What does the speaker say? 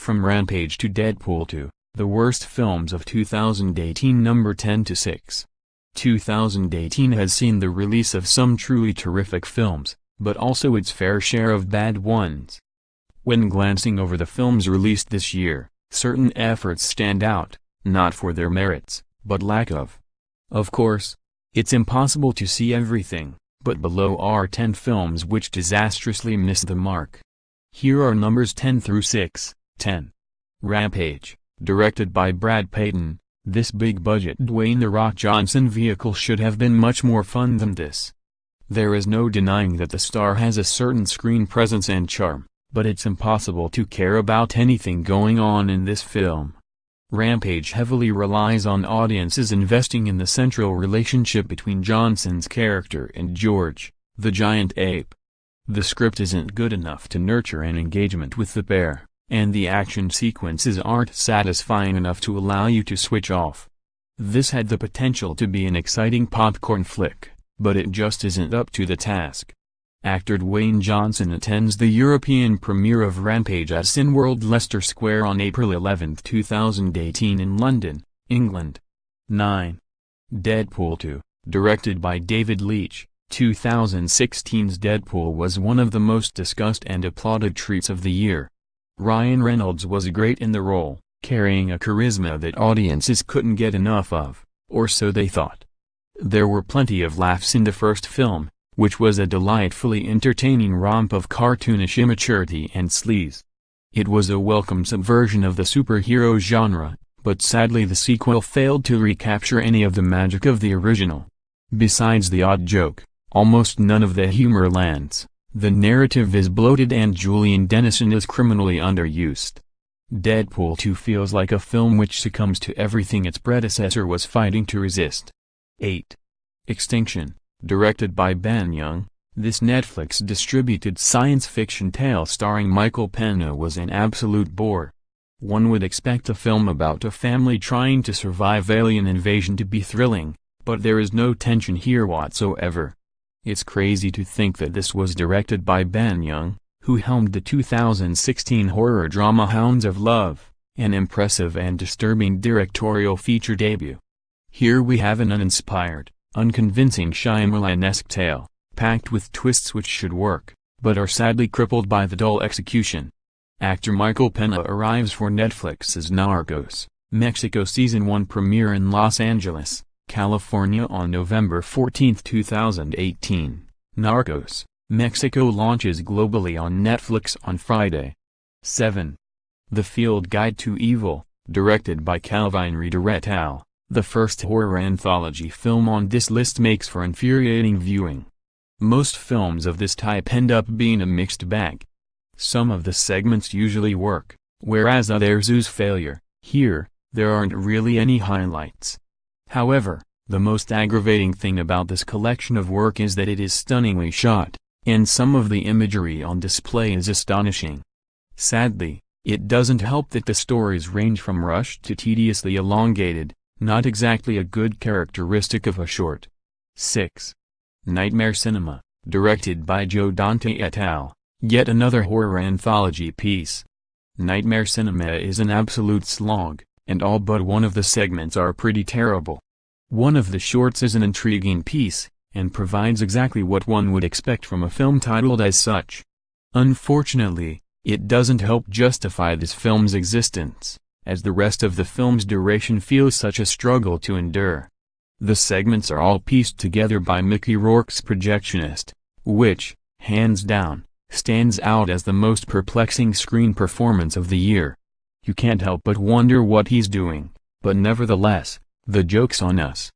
From Rampage to Deadpool to the worst films of 2018, number 10 to 6. 2018 has seen the release of some truly terrific films, but also its fair share of bad ones. When glancing over the films released this year, certain efforts stand out, not for their merits, but lack of. Of course, it's impossible to see everything, but below are 10 films which disastrously missed the mark. Here are numbers 10 through 6. 10. Rampage, directed by Brad Peyton. This big-budget Dwayne "The Rock" Johnson vehicle should have been much more fun than this. There is no denying that the star has a certain screen presence and charm, but it's impossible to care about anything going on in this film. Rampage heavily relies on audiences investing in the central relationship between Johnson's character and George, the giant ape. The script isn't good enough to nurture an engagement with the pair, and the action sequences aren't satisfying enough to allow you to switch off. This had the potential to be an exciting popcorn flick, but it just isn't up to the task. Actor Dwayne Johnson attends the European premiere of Rampage at Cineworld Leicester Square on April 11, 2018 in London, England. 9. Deadpool 2, directed by David Leitch. 2016's Deadpool was one of the most discussed and applauded treats of the year. Ryan Reynolds was great in the role, carrying a charisma that audiences couldn't get enough of, or so they thought. There were plenty of laughs in the first film, which was a delightfully entertaining romp of cartoonish immaturity and sleaze. It was a welcome subversion of the superhero genre, but sadly the sequel failed to recapture any of the magic of the original. Besides the odd joke, almost none of the humor lands. The narrative is bloated and Julian Dennison is criminally underused. Deadpool 2 feels like a film which succumbs to everything its predecessor was fighting to resist. 8. Extinction, directed by Ben Young. This Netflix-distributed science fiction tale starring Michael Pena was an absolute bore. One would expect a film about a family trying to survive alien invasion to be thrilling, but there is no tension here whatsoever. It's crazy to think that this was directed by Ben Young, who helmed the 2016 horror drama Hounds of Love, an impressive and disturbing directorial feature debut. Here we have an uninspired, unconvincing Shyamalan-esque tale, packed with twists which should work, but are sadly crippled by the dull execution. Actor Michael Pena arrives for Netflix's Narcos, Mexico Season 1 premiere in Los Angeles, California on November 14, 2018. Narcos, Mexico launches globally on Netflix on Friday. 7. The Field Guide to Evil, directed by Calvin Reeder et al., the first horror anthology film on this list, makes for infuriating viewing. Most films of this type end up being a mixed bag. Some of the segments usually work, whereas others ooze failure. Here, there aren't really any highlights. However, the most aggravating thing about this collection of work is that it is stunningly shot, and some of the imagery on display is astonishing. Sadly, it doesn't help that the stories range from rushed to tediously elongated, not exactly a good characteristic of a short. 6. Nightmare Cinema, directed by Joe Dante et al., yet another horror anthology piece. Nightmare Cinema is an absolute slog, and all but one of the segments are pretty terrible. One of the shorts is an intriguing piece, and provides exactly what one would expect from a film titled as such. Unfortunately, it doesn't help justify this film's existence, as the rest of the film's duration feels such a struggle to endure. The segments are all pieced together by Mickey Rourke's projectionist, which, hands down, stands out as the most perplexing screen performance of the year. You can't help but wonder what he's doing, but nevertheless, the joke's on us.